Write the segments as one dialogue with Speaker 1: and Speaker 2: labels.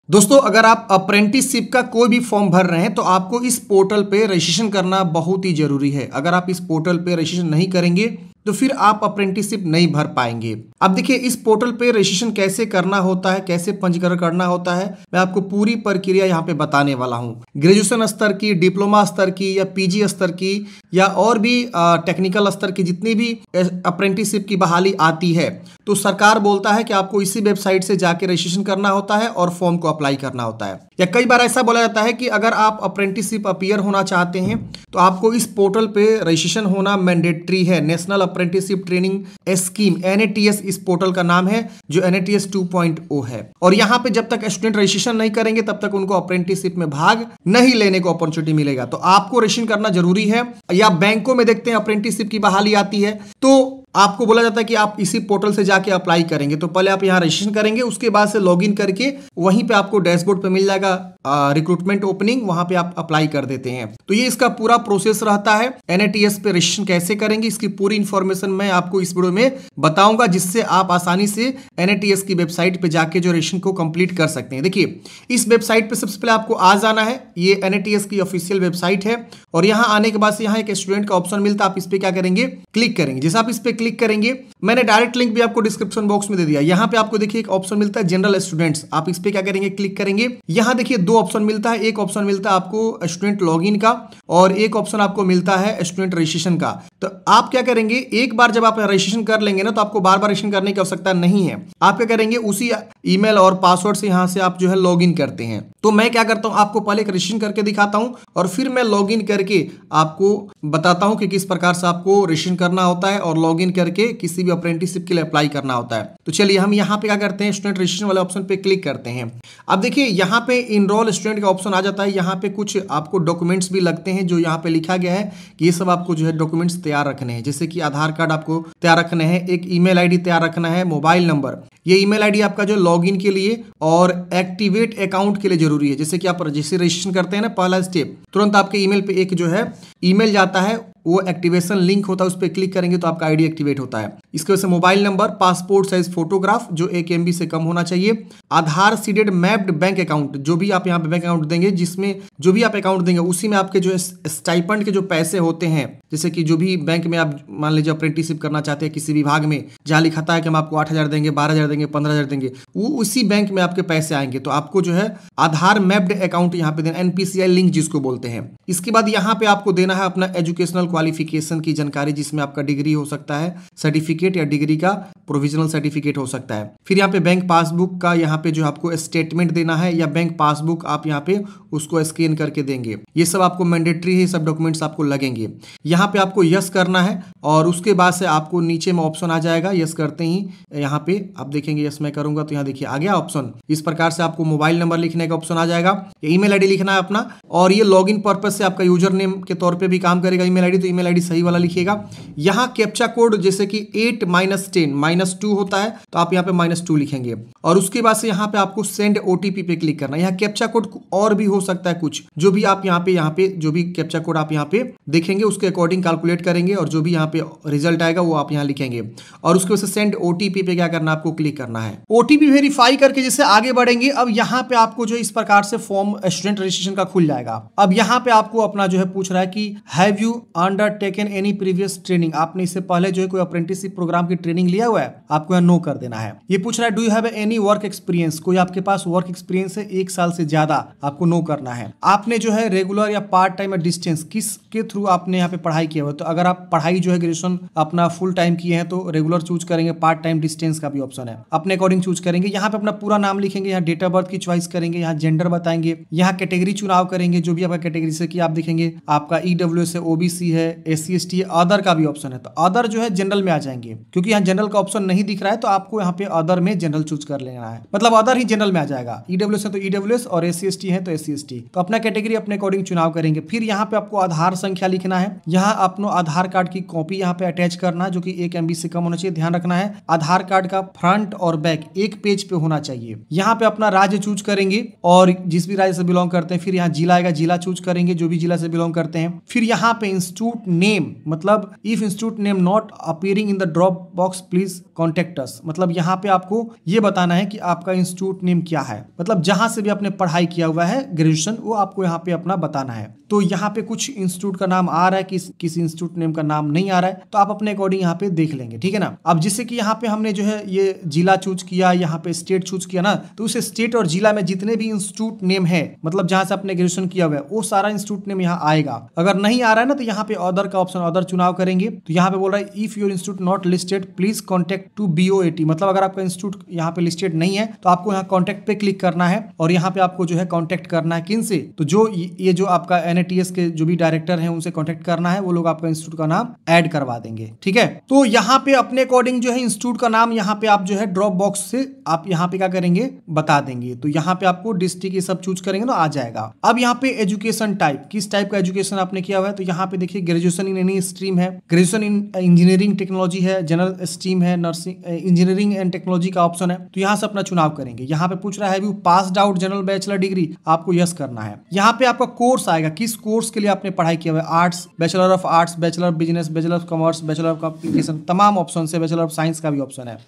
Speaker 1: दोस्तों, अगर आप अप्रेंटिसशिप का कोई भी फॉर्म भर रहे हैं तो आपको इस पोर्टल पे रजिस्ट्रेशन करना बहुत ही जरूरी है। अगर आप इस पोर्टल पे रजिस्ट्रेशन नहीं करेंगे तो फिर आप अप्रेंटिसशिप नहीं भर पाएंगे। अब देखिए, इस पोर्टल पे रजिस्ट्रेशन कैसे करना होता है, कैसे पंजीकरण करना होता है, मैं आपको पूरी प्रक्रिया यहाँ पे बताने वाला हूँ। ग्रेजुएशन स्तर की, डिप्लोमा स्तर की या पीजी स्तर की या और भी टेक्निकल स्तर की जितनी भी अप्रेंटिसशिप की बहाली आती है तो सरकार बोलता है कि आपको इसी वेबसाइट से जाके रजिस्ट्रेशन करना होता है और फॉर्म को अप्लाई करना होता है। या कई बार ऐसा बोला जाता है कि अगर आप अप्रेंटिसशिप अपीयर होना चाहते हैं तो आपको इस पोर्टल पे रजिस्ट्रेशन होना मैंडेटरी है। National apprenticeship training scheme NATS इस पोर्टल का नाम है, जो NATS 2.0 है। और यहाँ पे जब तक स्टूडेंट रजिस्ट्रेशन नहीं करेंगे तब तक उनको अप्रेंटिसशिप में भाग नहीं लेने को अपॉर्चुनिटी मिलेगा। तो आपको रजिस्ट्रेशन करना जरूरी है। या बैंकों में देखते हैं अप्रेंटिसशिप की बहाली आती है तो आपको बोला जाता है कि आप इसी पोर्टल से जाके अप्लाई करेंगे। तो पहले आप यहाँ रजिस्ट्रेशन करेंगे, उसके बाद से लॉगिन करके वहीं पे आपको डैशबोर्ड पे मिल जाएगा रिक्रूटमेंट ओपनिंग, वहां पे आप अप्लाई कर देते हैं। तो ये इसका पूरा प्रोसेस रहता है। NATS पे रजिस्ट्रेशन कैसे करेंगे इसकी पूरी इंफॉर्मेशन मैं आपको इस वीडियो में बताऊंगा, जिससे आप आसानी से NATS की वेबसाइट पे जाके जो रजिस्ट्रेशन को कंप्लीट कर सकते हैं। देखिए, इस वेबसाइट पे सबसे पहले आपको आ जाना है। ये NATS की ऑफिशियल वेबसाइट है और यहाँ आने के बाद से यहाँ एक स्टूडेंट का ऑप्शन मिलता है। आप इस पे क्या करेंगे, क्लिक करेंगे। जैसे आप इस पे क्लिक करेंगे, मैंने डायरेक्ट लिंक भी आपको डिस्क्रिप्शन बॉक्स में दे दिया। यहाँ पे आपको देखिए एक ऑप्शन मिलता है जनरल स्टूडेंट्स। आप इस पे क्या करेंगे, क्लिक करेंगे। यहाँ देखिए दो ऑप्शन मिलता है। एक ऑप्शन मिलता है आपको स्टूडेंट लॉगिन का और एक ऑप्शन आपको मिलता है स्टूडेंट रजिस्ट्रेशन का। तो आप क्या करेंगे, एक बार जब आप रजिस्ट्रेशन कर लेंगे ना तो आपको बार बार रजिस्ट्रेशन करने की आवश्यकता नहीं है। आप क्या करेंगे, उसी ईमेल और पासवर्ड से यहाँ से आप जो है लॉगिन करते हैं। तो मैं क्या करता हूँ, आपको पहले एक रजिस्ट्रेशन करके दिखाता हूँ और फिर मैं लॉगिन करके आपको बताता हूँ कि किस प्रकार से आपको रजिस्ट्रेशन करना होता है और लॉगिन करके किसी भी अप्रेंटिसशिप के लिए अप्लाई करना होता है। तो चलिए हम यहाँ पे क्या करते हैं, स्टूडेंट रजिस्ट्रेशन वाले ऑप्शन पे क्लिक करते हैं। अब देखिए यहाँ पे इनरोल स्टूडेंट का ऑप्शन आ जाता है। यहाँ पे कुछ आपको डॉक्यूमेंट्स भी लगते हैं, जो यहाँ पे लिखा गया है कि ये सब आपको जो है डॉक्यूमेंट्स तैयार रखने हैं। जैसे कि आधार कार्ड आपको तैयार रखने हैं, एक ईमेल आईडी तैयार रखना है, मोबाइल नंबर। ये ईमेल आईडी आपका जो लॉगिन के लिए और एक्टिवेट अकाउंट के लिए जरूरी है। जैसे कि आप रजिस्ट्रेशन करते हैं ना, पहला स्टेप तुरंत आपके ईमेल पे एक जो है ईमेल जाता है, वो एक्टिवेशन लिंक होता है, उस पर क्लिक करेंगे तो आपका आईडी एक्टिवेट होता है। इसके वजह से mobile number, passport size photograph जो 1 MB से कम होना चाहिए, आधार सीडेड मैप्ड बैंक अकाउंट, जो भी आप यहाँ पे बैंक अकाउंट देंगे, जिसमें जो भी आप अकाउंट देंगे उसी में आपके जो है स्टाइपेंड के जो पैसे होते हैं, जैसे कि जो भी बैंक में आप मान लीजिए अप्रेंटिसशिप करना चाहते हैं किसी विभाग में, जहाँ लिखा था कि हम आपको 8,000 देंगे, 12,000 देंगे, 15,000 देंगे, वो उसी बैंक में आपके पैसे आएंगे। तो आपको जो है आधार मैप्ड अकाउंट यहाँ पे देना, NPCI लिंक जिसको बोलते हैं। इसके बाद यहाँ पे आपको देना है अपना एजुकेशनल क्वालिफिकेशन की जानकारी, जिसमें आपका डिग्री हो सकता है, सर्टिफिकेट या डिग्री का प्रोविजनल सर्टिफिकेट हो सकता है। फिर यहाँ पे बैंक पासबुक का यहाँ पे जो आपको स्टेटमेंट देना है, या बैंक पासबुक आप यहाँ पे उसको स्कैन करके देंगे। ये सब आपको मैंडेटरी है, सब डॉक्यूमेंट्स आपको लगेंगे। यहाँ पे आपको यस करना है और उसके बाद से आपको नीचे में ऑप्शन आ जाएगा। यस करते ही यहाँ पे आप देखेंगे, यस मैं करूंगा तो यहाँ देखिए आ गया ऑप्शन। इस प्रकार से आपको मोबाइल नंबर लिखने का ऑप्शन आ जाएगा, ईमेल आईडी लिखना है अपना, और ये लॉगिन पर्पज से आपका यूजर नेम के तौर पे भी काम करेगा ईमेल आईडी, तो ईमेल आईडी सही वाला लिखिएगा। यहाँ कैप्चा कोड जैसे कि 8 -10 -2 होता है, तो आप यहाँ पे -2 लिखेंगे और उसके बाद से यहाँ पे आपको सेंड OTP पे क्लिक करना है। यहाँ कैप्चा कोड और भी हो सकता है कुछ, जो भी आप यहाँ पे जो भी कैप्चा कोड आप यहाँ पे देखेंगे उसके अकॉर्डिंग कैलकुलेट करेंगे और जो भी यहाँ पे रिजल्ट आएगा वो आप यहाँ लिखेंगे और उसके वजह से सेंड OTP पे क्या करना है, आपको क्लिक करना है। OTP वेरीफाई करके जैसे आगे बढ़ेंगे, अब यहाँ पे आपको जो इस प्रकार से फॉर्म स्टूडेंट रजिस्ट्रेशन का खुल जाएगा। अब यहाँ पे आपको अपना जो है पूछ रहा है कि have you undertaken any previous training, आपने इससे पहले जो है कोई अप्रेंटिसशिप प्रोग्राम की ट्रेनिंग लिया हुआ है, आपको यहाँ नो कर देना है। ये पूछ रहा है do you have any work experience, कोई आपके पास वर्क एक्सपीरियंस है 1 साल से ज्यादा, आपको नो करना है। आपने जो है रेगुलर या पार्ट टाइम या डिस्टेंस किस के थ्रू आपने यहाँ पे पढ़ाई किया हुआ, तो अगर आप पढ़ाई जो है ग्रेजुएशन अपना फुल टाइम किए हैं तो रेगुलर चूज करेंगे, पार्ट टाइम डिस्टेंस का भी ऑप्शन है, अपने अकॉर्डिंग चूज करेंगे। यहाँ पे अपना पूरा नाम लिखेंगे, यहाँ डेट ऑफ बर्थ की चॉइस करेंगे, यहाँ जेंडर बताएंगे, यहाँ कैटेगरी चुनाव करेंगे, जो भी आपका कैटेगरी से कि आप देखेंगे आपका EWS है, OBC है, SC ST है, अदर का भी ऑप्शन है, तो अदर जो है जनरल में आ जाएंगे। क्योंकि यहाँ जनरल का ऑप्शन नहीं दिख रहा है तो आपको यहाँ पे अदर में जनरल चूज कर लेना है, मतलब अदर ही जनरल में आ जाएगा। EWS है तो EWS और SC ST है तो SC ST, तो अपना कैटेगरी अपने अकॉर्डिंग चुनाव करेंगे। फिर यहाँ पे आपको आधार संख्या लिखना है, यहाँ अपनो आधार कार्ड की कॉपी यहाँ पे अटैच करना, जो कि 1 MB से कम होना चाहिए, ध्यान रखना है। आधार कार्ड का फ्रंट और बैक एक पेज पे होना चाहिए। यहाँ पे अपना राज्य चूज करेंगे और जिस भी राज्य से बिलोंग करते हैं, फिर यहाँ जिला आएगा, जिला चूज करेंगे जो भी जिला से बिलोंग करते हैं। फिर यहाँ पे इंस्टीट्यूट नेम, मतलब if institute name not appearing in the drop box please contact us, मतलब यहाँ पे आपको ये बताना बताना है कि आपका इंस्टीट्यूट नेम क्या है, मतलब जहां से भी आपने पढ़ाई किया हुआ है ग्रेजुएशन, वो आपको यहाँ पे अपना बताना है। तो यहाँ पे कुछ इंस्टीट्यूट का नाम आ रहा है, किस इंस्टीट्यूट नेम का नाम नहीं आ रहा है, तो आप अपने अकॉर्डिंग यहाँ पे देख लेंगे, ठीक है ना। अब जैसे कि यहाँ पे हमने जो है ये जिला चूज किया, यहाँ पे स्टेट चूज किया ना, तो उस स्टेट और जिला में जितने भी इंस्टीट्यूट नेम है, मतलब जहां से आपने ग्रेजुएशन किया हुआ है, वो सारा इंस्टीट्यूट नेम यहाँ आएगा। अगर नहीं आ रहा है ना, तो यहाँ पे अदर का ऑप्शन अदर चुनाव करेंगे। तो यहाँ पे बोल रहा है if your institute not listed please contact to BOAT, मतलब अगर आपका इंस्टीट्यूट यहाँ पे लिस्टेड नहीं है तो आपको यहाँ कॉन्टेक्ट पे क्लिक करना है और यहाँ पे आपको जो है कॉन्टेक्ट करना है किन से, तो जो ये जो आपका NATS के जो भी डायरेक्टर हैं उनसे कॉन्टेक्ट करना है, वो लोग आपका इंस्टीट्यूट का नाम ऐड करवा देंगे, ठीक है। तो यहाँ पे अपने अकॉर्डिंग जो है इंस्टीट्यूट का नाम यहाँ पे आप जो है ड्रॉप बॉक्स से आप यहाँ पे क्या करेंगे बता देंगे। तो यहाँ पे आपको डिस्ट्रिक्ट ये सब चूज करेंगे तो आ जाएगा। अब यहाँ पे एजुकेशन टाइप, किस टाइप का एजुकेशन आपने किया हुआ है, तो यहाँ पे देखिए ग्रेजुएशन इन एनी स्ट्रीम है, ग्रेजुएशन इन इंजीनियरिंग टेक्नोलॉजी है, जनरल स्ट्रीम है, नर्सिंग इंजीनियरिंग एंड टेक्नोलॉजी का ऑप्शन है। तो यहाँ से अपना चुनाव करेंगे। यहाँ पे पूछ रहा है भी passed out general bachelor degree, आपको यस करना है। यहाँ पे आपका कोर्स आएगा, किस कोर्स के लिए आपने पढ़ाई किया हुआ है, arts, bachelor of arts, bachelor of business, bachelor of commerce, bachelor of communication, तमाम ऑप्शन है, बैचलर ऑफ साइंस का भी ऑप्शन है।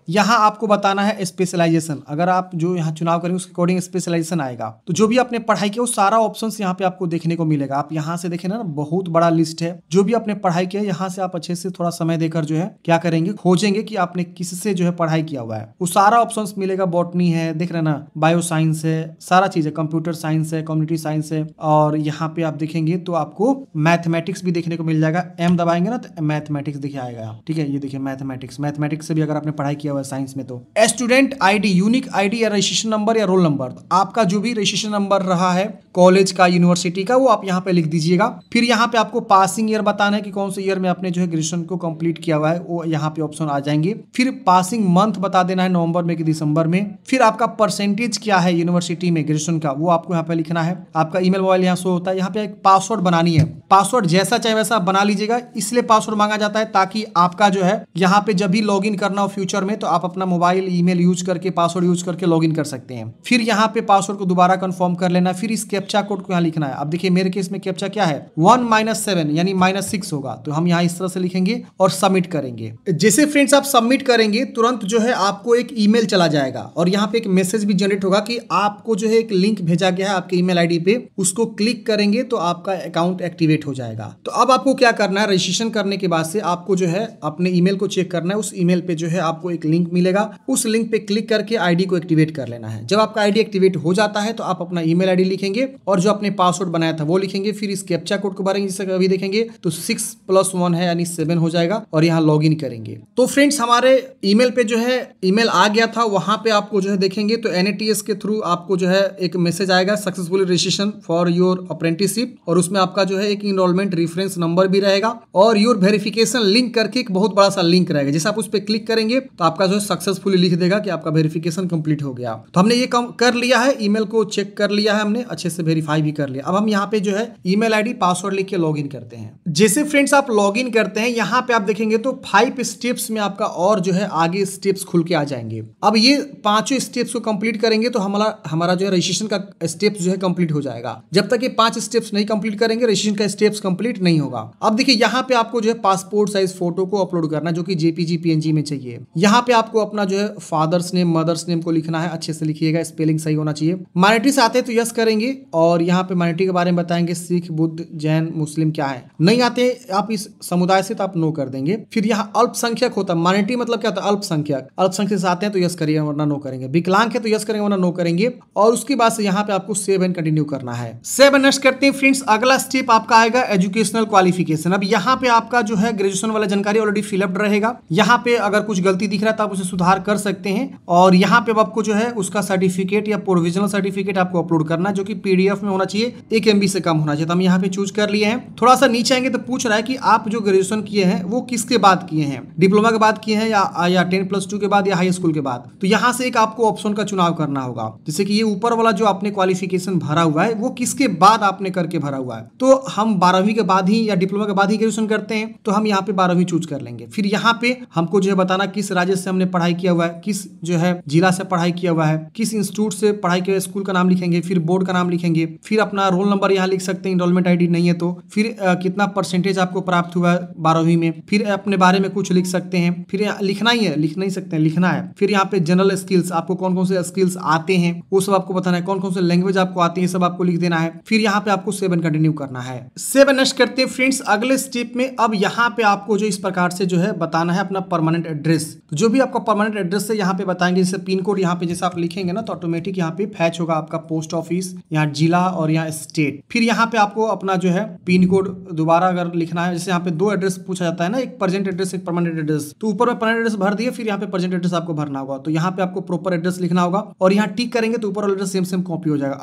Speaker 1: यहाँ आपको बताना है स्पेशलाइजेशन, अगर आप जो यहाँ चुनाव करेंगे उसके अकॉर्डिंग स्पेशलाइजेशन आएगा। तो जो भी आपने पढ़ाई किया वो सारा ऑप्शंस यहाँ पे आपको देखने को मिलेगा। आप यहाँ से देखें ना, बहुत बड़ा लिस्ट है, जो भी आपने पढ़ाई किया है यहाँ से आप अच्छे से थोड़ा समय देकर जो है क्या करेंगे, खोजेंगे कि आपने किससे जो है पढ़ाई किया हुआ है, वो सारा ऑप्शंस मिलेगा। बॉटनी है, देख रहे ना, बायो साइंस है, सारा चीज है, कंप्यूटर साइंस है, कम्युनिटी साइंस है, और यहाँ पे आप देखेंगे तो आपको मैथमेटिक्स भी देखने को मिल जाएगा। M दबाएंगे ना तो मैथमेटिक्स दिखे आएगा, ठीक है। ये देखिए मैथमेटिक्स से भी अगर आपने पढ़ाई किया हुआ है साइंस में, तो स्टूडेंट आईडी, यूनिक आईडी या रजिस्ट्रेशन नंबर या रोल नंबर, तो आपका जो भी रजिस्ट्रेशन नंबर रहा है कॉलेज का, यूनिवर्सिटी का, वो आप यहाँ पे लिख दीजिएगा। फिर यहाँ पे आपको पासिंग ईयर बताना है कि कौन से ईयर में आपने जो है ग्रेजुएशन को कंप्लीट किया हुआ है, वो यहाँ पे ऑप्शन आ जाएंगे। फिर पासिंग मंथ बता देना है, नवंबर में कि दिसंबर में। फिर आपका परसेंटेज क्या है यूनिवर्सिटी में ग्रेजुएशन का, वो आपको यहाँ पे लिखना है। आपका ईमेल मोबाइल यहाँ शो होता है। यहाँ पे एक पासवर्ड बनानी है, पासवर्ड जैसा चाहे वैसा बना लीजिएगा, इसलिए पासवर्ड मांगा जाता है ताकि आपका जो है यहाँ पे जब भी लॉग इन करना हो फ्यूचर में, तो आप अपना मोबाइल ईमेल यूज करके पासवर्ड यूज करके लॉगिन कर सकते हैं। फिर यहाँ पे पासवर्ड को दोबारा कंफर्म कर लेना। फिर इस कैप्चा कोड को यहाँ लिखना है। अब देखिए मेरे केस में कैप्चा क्या है, 1-7 यानी -6 होगा, तो हम यहाँ इस तरह से लिखेंगे और सबमिट करेंगे। जैसे फ्रेंड्स आप सबमिट करेंगे तुरंत जो है आपको एक ईमेल चला जाएगा और यहाँ पे एक मैसेज भी जनरेट होगा कि आपको जो है एक लिंक भेजा गया है आपके ईमेल आईडी पे, उसको क्लिक करेंगे तो आपका अकाउंट एक्टिवेट हो जाएगा। तो अब आपको क्या करना है, रजिस्ट्रेशन करने के बाद से आपको जो है अपने ईमेल को चेक करना है। उस ईमेल पे जो है आपको एक लिंक मिलेगा, उस लिंक पे क्लिक करके आईडी को एक्टिवेट कर लेना है। जब आपका आईडी एक्टिवेट हो जाता है तो आप अपना ईमेल आईडी लिखेंगे और जो आपने पासवर्ड बनाया था वो लिखेंगे। फिर इस कैप्चा कोड को भरेंगे, जैसे अभी देखेंगे तो 6+1 है यानी 7 हो जाएगा और यहाँ लॉग इन करेंगे। तो फ्रेंड्स हमारे ईमेल पे जो है ईमेल आ गया था, वहां पे आपको जो है देखेंगे तो NATS के थ्रू आपको जो है एक मैसेज आएगा, successfully registration for your apprenticeship, और उसमें आपका जो है एक इनरोलमेंट रेफरेंस नंबर भी रहेगा और योर वेरिफिकेशन लिंक करके एक बहुत बड़ा सा लिंक रहेगा। जैसे आप उस पर क्लिक करेंगे तो आपका जो है सक्सेसफुली लिख देगा कि आपका वेरिफिकेशन कंप्लीट हो गया। तो हमने ये कर लिया है, ईमेल को चेक कर लिया है हमने, अच्छे से वेरीफाई भी कर लिया। अब हम यहाँ पे जो है ईमेल आईडी पासवर्ड लिख के लॉगिन करते हैं। जैसे फ्रेंड्स आप लॉगिन करते हैं, यहाँ पे आप देखेंगे तो 5 स्टेप्स में आपका और जो है आगे स्टेप्स खुल के आ जाएंगे। अब ये 5 स्टेप्स को कंप्लीट करेंगे तो हमारा जो है रजिस्ट्रेशन का स्टेप्स जो है कंप्लीट हो जाएगा। जब तक ये 5 स्टेप्स नहीं कंप्लीट करेंगे रजिस्ट्रेशन का स्टेप्स कंप्लीट नहीं होगा। अब देखिए यहाँ पे आपको जो है पासपोर्ट साइज फोटो को अपलोड करना, जो कि JPG PNG में चाहिए। यहाँ पे आपको अपना जो है फादर्स नेम मदर्स नेम को लिखना है, अच्छे से लिखिएगा, स्पेलिंग सही होना चाहिए। माइनॉरिटी से आते हैं तो यस करेंगे और यहाँ पे माइनॉरिटी के बारे में बताएंगे, सिख, बुद्ध, जैन, मुस्लिम क्या है। नहीं आते आप इस समुदाय से तो आप नो कर देंगे। फिर यहाँ अल्पसंख्यक होता है, माइनॉरिटी मतलब क्या होता है, अल्पसंख्यक। अल्पसंख्यक से आते हैं तो यस करिए वरना नो करेंगे। विकलांग है तो यस करेंगे वरना नो करेंगे। और उसके बाद से यहाँ पे आपको सेव एंड कंटिन्यू करना है। सेव एंड नेक्स्ट करते हैं फ्रेंड्स। अगला स्टेप आपका आएगा एजुकेशनल क्वालिफिकेशन। अब यहाँ पे आपका जो है ग्रेजुएशन वाला जानकारी ऑलरेडी फिलअप रहेगा। यहाँ पे अगर कुछ गलती दिख रहा है तो आप उसे सुधार कर सकते हैं। और यहाँ पे आपको जो है उसका सर्टिफिकेट या प्रोविजनल सर्टिफिकेट आपको अपलोड करना है, जो कि PDF में होना चाहिए, 1 MB से कम होना चाहिए। तो हम यहाँ पे चूज कर लिए हैं। थोड़ा सा नीचे आएंगे तो पूछ रहा है कि आप जो ग्रेजुएशन किए हैं वो किसके बाद किए हैं, डिप्लोमा के बाद किए हैं या 10+2 के बाद या हाई स्कूल के बाद। तो यहाँ से एक आपको ऑप्शन का चुनाव करना होगा। जैसे कि ये ऊपर वाला जो आपने क्वालिफिकेशन भरा हुआ है वो किसके बाद आपने करके भरा हुआ है। तो हम 12वीं के बाद ही या डिप्लोमा के बाद ही ग्रेजुएशन करते हैं, तो हम यहाँ पे 12वीं चूज कर लेंगे। फिर यहाँ पे हमको जो है बताना किस राज्य से हमने पढ़ाई किया हुआ है, किस जो है जिला से पढ़ाई किया हुआ है, किस इंस्टीट्यूट से पढ़ाई किया, स्कूल का नाम लिखेंगे, फिर बोर्ड का नाम लिखेंगे, फिर अपना रोल नंबर यहाँ लिख सकते हैं, इनरोलमेंट आईडी नहीं है तो, फिर कितना परसेंटेज आपको प्राप्त हुआ है 12वीं में, फिर अपने बारे में कुछ लिख सकते हैं, फिर लिखना ही है, लिख नहीं सकते हैं, लिखना है। फिर यहाँ पे जनरल स्किल्स, आपको कौन कौन से स्किल्स आते हैं वो सब आपको बताना है, कौन कौन से लैंग्वेज आपको आती है सब आपको लिख देना है। फिर यहाँ पे आपको 7 कंटिन्यू करना है। 7 नेक्स्ट करते हैं फ्रेंड्स अगले स्टेप में। अब यहाँ पे आपको जो इस प्रकार से जो है बताना है अपना परमानेंट एड्रेस। तो जो भी आपका परमानेंट एड्रेस है यहाँ पे बताएंगे, जैसे पिन कोड यहाँ पे जैसे आप लिखेंगे ना तो ऑटोमेटिक यहाँ पे फैच होगा आपका पोस्ट ऑफिस, यहाँ जिला और यहाँ स्टेट। फिर यहाँ पे आपको अपना जो है पिन कोड दोबारा अगर लिखना है, जैसे यहाँ पे 2 एड्रेस पूछा जाता है ना, एक प्रेजेंट एड्रेस एक परमानेंट एड्रेस, तो ऊपर में परमानेंट एड्रेस भर दिए, फिर यहाँ पे प्रेजेंट एड्रेस आपको भरना होगा। तो यहाँ पे आपको प्रॉपर एड्रेस लिखना होगा और यहाँ टिक करेंगे तो ऊपर वाला एड्रेस सेम कॉपी हो जाएगा,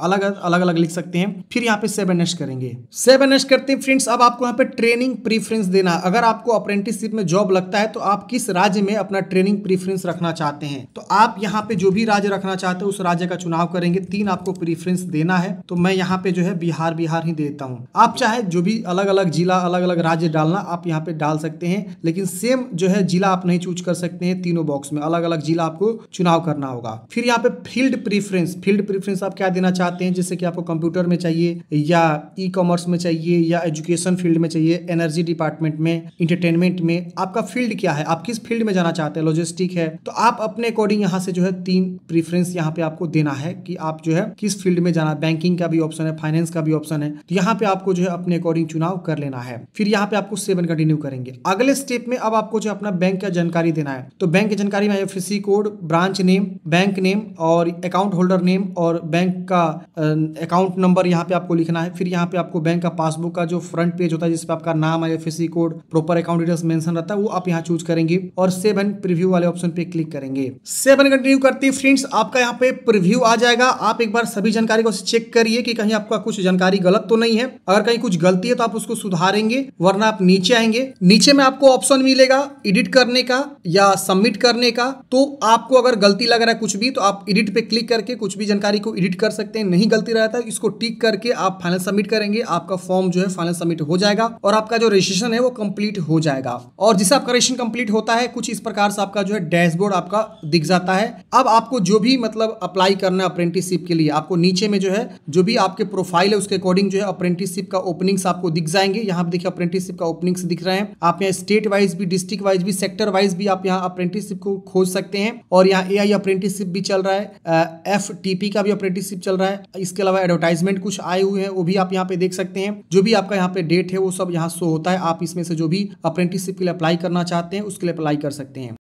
Speaker 1: अलग अलग लिख सकते हैं। फिर यहाँ पे 7 नेक्स्ट करेंगे। 7 नेक्स्ट करते हैं फ्रेंड्स। अब आपको यहाँ पे ट्रेनिंग प्रीफरेंस देना। अगर आपको अप्रेंटिसशिप में जॉब लगता है तो आप किस राज्य में अपना ट्रेनिंग प्रीफरेंस रखना चाहते हैं, तो आप यहाँ पे जो भी राज्य रखना चाहते हैं उस राज्य का चुनाव करेंगे। 3 आपको प्रीफरेंस देना है, तो मैं यहाँ पे जो है बिहार ही देता हूँ। आप चाहे जो भी अलग अलग जिला अलग अलग राज्य डालना आप यहाँ पे डाल सकते हैं, लेकिन सेम जो है जिला आप नहीं चूज कर सकते हैं। तीनों बॉक्स में अलग अलग जिला आपको चुनाव करना होगा। फिर यहाँ पे फील्ड प्रीफरेंस आप क्या देना चाहते हैं, जैसे कि आपको कंप्यूटर में चाहिए या ई कॉमर्स में चाहिए या एजुकेशन फील्ड में चाहिए, एनर्जी डिपार्टमेंट में, इंटरटेनमेंट में, आपका फील्ड क्या है, आप किस फील्ड में जाना चाहते हैं, लॉजिस्टिक है, तो आप अपने अकॉर्डिंग यहाँ से जो है 3 प्रीफरेंस यहाँ पे आपको देना है कि आप जो है किस फील्ड में जाना। बैंकिंग का भी ऑप्शन है, फाइनेंस का भी ऑप्शन है, तो यहाँ पे आपको जो है अपने अकॉर्डिंग चुनाव कर लेना है। फिर यहाँ पे आपको 7 कंटिन्यू करेंगे। अगले स्टेप में अब आपको जो अपना बैंक का जानकारी देना है, तो बैंक की जानकारी में IFSC code, branch name, bank name और अकाउंट होल्डर नेम और बैंक का अकाउंट नंबर यहाँ पे आपको लिखना है। फिर यहाँ पे आपको बैंक का पासबुक का जो फ्रंट पेज होता है जिसपे आपका नाम, IFSC code, proper account details mention रहता है, वो आप यहाँ चूज करेंगे और 7 प्रीव्यू वाले ऑप्शन पे क्लिक करेंगे। 7 कंटिन्यू करते हैं फ्रेंड्स। आपका यहाँ पे प्रीव्यू आ जाएगा। आप एक बार सभी जानकारी को चेक करिए कि कहीं आपका कुछ जानकारी गलत तो नहीं है। अगर कहीं कुछ गलती है तो आप उसको सुधारेंगे, वरना आप नीचे आएंगे। नीचे में आपको ऑप्शन मिलेगा एडिट करने का या सबमिट करने का। तो आपको अगर गलती लग रहा है कुछ भी तो आप एडिट पे क्लिक करके कुछ भी जानकारी को एडिट कर सकते हैं। नहीं गलती रहता है इसको टिक करके आप फाइनल सबमिट करेंगे, आपका फॉर्म जो है फाइनल सबमिट हो जाएगा और आपका जो रजिस्ट्रेशन है वो कंप्लीट हो जाएगा। और जिससे आपका रजिस्ट्रेशन कंप्लीट होता है कुछ इस प्रकार से आपका जो है डैशबोर्ड आपका दिख जाता है। अब आपको जो भी मतलब अप्लाई करना है अप्रेंटिसशिप के लिए, आपको नीचे में जो है जो भी आपके प्रोफाइल है उसके अकॉर्डिंग जो है अप्रेंटिसशिप का ओपनिंग्स आपको दिख जाएंगे। यहाँ पे देखिए अप्रेंटिसशिप का ओपनिंग्स दिख रहे हैं। आप यहाँ स्टेट वाइज भी, डिस्ट्रिक्ट वाइज भी, सेक्टर वाइज भी आप यहाँ अप्रेंटिसशिप को खोज सकते हैं। और यहाँ AI अप्रेंटिसशिप भी चल रहा है, FTP का भी अप्रेंटिसशिप चल रहा है। इसके अलावा एडवर्टाइजमेंट कुछ आए हुए हैं वो भी आप यहाँ पे देख सकते हैं। जो भी आपका यहाँ पे डेट है वो सब यहाँ शो होता है। आप इसमें से जो भी अप्रेंटिसशिप के लिए अप्लाई करना चाहते हैं उसके लिए अप्लाई कर सकते हैं।